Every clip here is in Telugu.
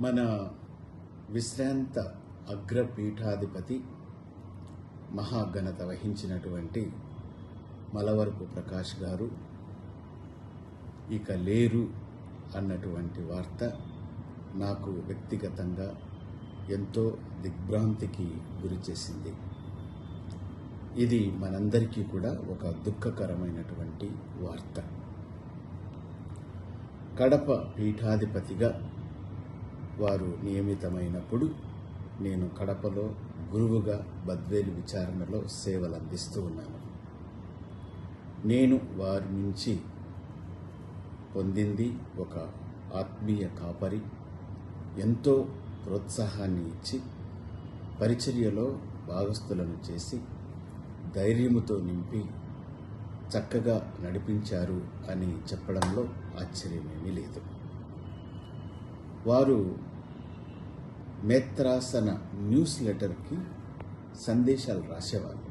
మన విశ్రాంత అగ్రపీఠాధిపతి మహాఘనత వహించినటువంటి మలవరపు ప్రకాష్ గారు ఇక లేరు అన్నటువంటి వార్త నాకు వ్యక్తిగతంగా ఎంతో దిగ్భ్రాంతికి గురిచేసింది. ఇది మనందరికీ కూడా ఒక దుఃఖకరమైనటువంటి వార్త. కడప పీఠాధిపతిగా వారు నియమితమైనప్పుడు నేను కడపలో గురువుగా బద్వేలు విచారణలో సేవలు అందిస్తూ ఉన్నాను. నేను వారి నుంచి పొందింది ఒక ఆత్మీయ కాపరి, ఎంతో ప్రోత్సాహాన్ని ఇచ్చి పరిచర్యలో భాగస్థులను చేసి ధైర్యముతో నింపి చక్కగా నడిపించారు అని చెప్పడంలో ఆశ్చర్యమేమీ లేదు. వారు మేత్రాసన న్యూస్ లెటర్కి సందేశాలు రాసేవాళ్ళు.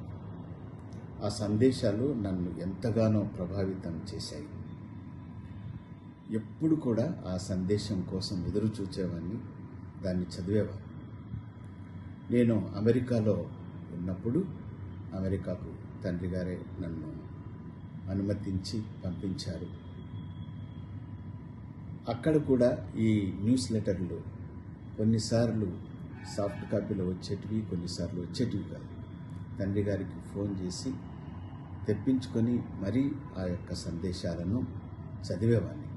ఆ సందేశాలు నన్ను ఎంతగానో ప్రభావితం చేశాయి. ఎప్పుడు కూడా ఆ సందేశం కోసం ఎదురు చూచేవాడిని, దాన్ని చదివేవాడిని. నేను అమెరికాలో ఉన్నప్పుడు అమెరికాకు తండ్రి గారే నన్ను అనుమతించి పంపించారు. అక్కడ కూడా ఈ న్యూస్ లెటర్లు కొన్నిసార్లు సాఫ్ట్ కాపీలో వచ్చేటివి, కొన్నిసార్లు వచ్చేటివి కాదు. తండ్రి గారికి ఫోన్ చేసి తెప్పించుకొని మరీ ఆ యొక్క సందేశాలను చదివేవాడిని.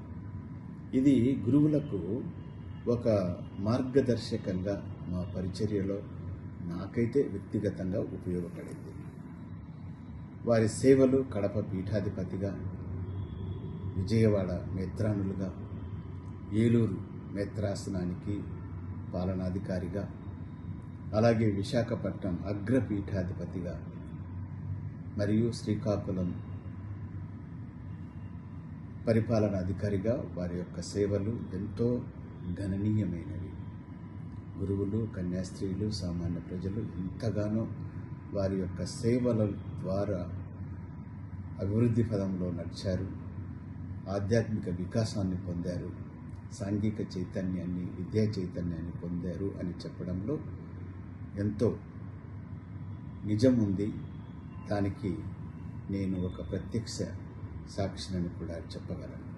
ఇది గురువులకు ఒక మార్గదర్శకంగా మా పరిచర్యలో నాకైతే వ్యక్తిగతంగా ఉపయోగపడింది. వారి సేవలు కడప పీఠాధిపతిగా, విజయవాడ మేత్రానులుగా, ఏలూరు మేత్రాసనానికి పాలనాధికారిగా, అలాగే విశాఖపట్నం అగ్రపీఠాధిపతిగా మరియు శ్రీకాకుళం పరిపాలనాధికారిగా వారి యొక్క సేవలు ఎంతో గణనీయమైనవి. గురువులు, కన్యాస్త్రీలు, సామాన్య ప్రజలు ఎంతగానో వారి యొక్క సేవల ద్వారా అభివృద్ధి పదంలో నడిచారు, ఆధ్యాత్మిక వికాసాన్ని పొందారు, సాంఘిక చైతన్యాన్ని, విద్యా చైతన్యాన్ని పొందారు అని చెప్పడంలో ఎంతో నిజం ఉంది. దానికి నేను ఒక ప్రత్యక్ష సాక్షిని కూడా చెప్పగలను.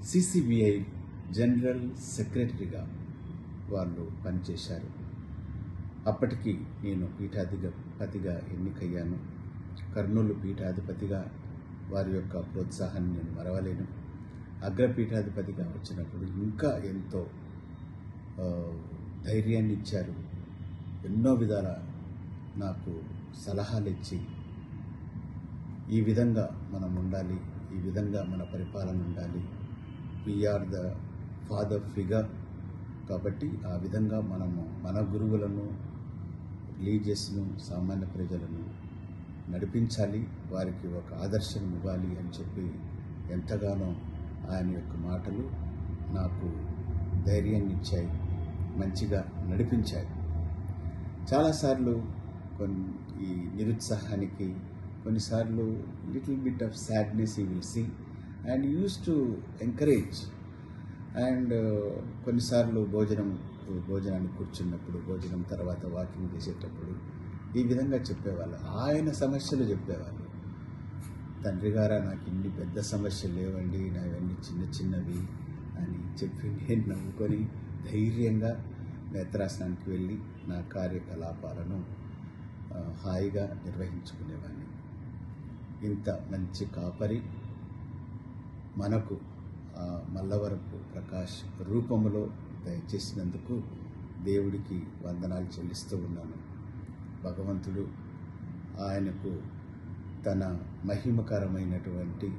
సిసిబిఐ జనరల్ సెక్రటరీగా వాళ్ళు పనిచేశారు. అప్పటికి నేను పీఠాధిపతిగా ఎన్నికయ్యాను. కర్నూలు పీఠాధిపతిగా వారి యొక్క ప్రోత్సాహాన్ని నేను మరవలేను. అగ్రపీఠాధిపతిగా వచ్చినప్పుడు ఇంకా ఎంతో ధైర్యాన్ని ఇచ్చారు. ఎన్నో విధాల నాకు సలహాలు ఇచ్చి ఈ విధంగా మనం ఉండాలి, ఈ విధంగా మన పరిపాలన ఉండాలి, వీఆర్ ద ఫాదర్ ఫిగర్ కాబట్టి ఆ విధంగా మనము మన గురువులను, రిలీజియస్ను, సామాన్య ప్రజలను నడిపించాలి, వారికి ఒక ఆదర్శం ఇవ్వాలి అని చెప్పి ఎంతగానో ఆయన యొక్క మాటలు నాకు ధైర్యాన్ని ఇచ్చాయి, మంచిగా నడిపించాయి. చాలాసార్లు ఈ నిరుత్సాహానికి, కొన్నిసార్లు little bit of sadness you will see and use to encourage. And కొన్నిసార్లు భోజనానికి కూర్చున్నప్పుడు, భోజనం తర్వాత వాకింగ్ చేసేటప్పుడు ఈ విధంగా చెప్పేవాళ్ళు. ఆయన సమస్యలు చెప్పేవాళ్ళు. తండ్రి గారా, నాకు ఇన్ని పెద్ద సమస్యలు లేవండి, నావన్నీ చిన్న చిన్నవి అని చెప్పి నేను నవ్వుకొని ధైర్యంగా నేత్రాసనానికి వెళ్ళి నా కార్యకలాపాలను హాయిగా నిర్వహించుకునేవాడిని. ఇంత మంచి కాపరి మనకు మల్లవరపు ప్రకాష్ రూపములో దయచేసినందుకు దేవుడికి వందనాలు చెల్లిస్తూ ఉన్నాను. భగవంతుడు ఆయనకు తన మహిమకరమైనటువంటి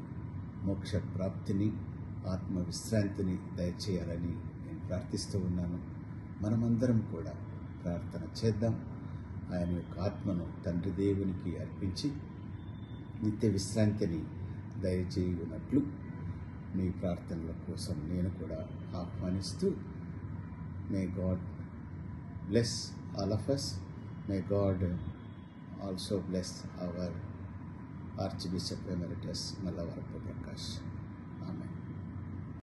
మోక్ష ప్రాప్తిని, ఆత్మవిశ్రాంతిని దయచేయాలని నేను ప్రార్థిస్తూ ఉన్నాను. మనమందరం కూడా ప్రార్థన చేద్దాం. ఆయన యొక్క ఆత్మను తండ్రి దేవునికి అర్పించి నిత్య విశ్రాంతిని దయచేయునట్లు మీ ప్రార్థనల కోసం నేను కూడా ఆహ్వానిస్తూ, may God bless all of us. May God also bless our Archbishop Emeritus Mallavarapu Prakash.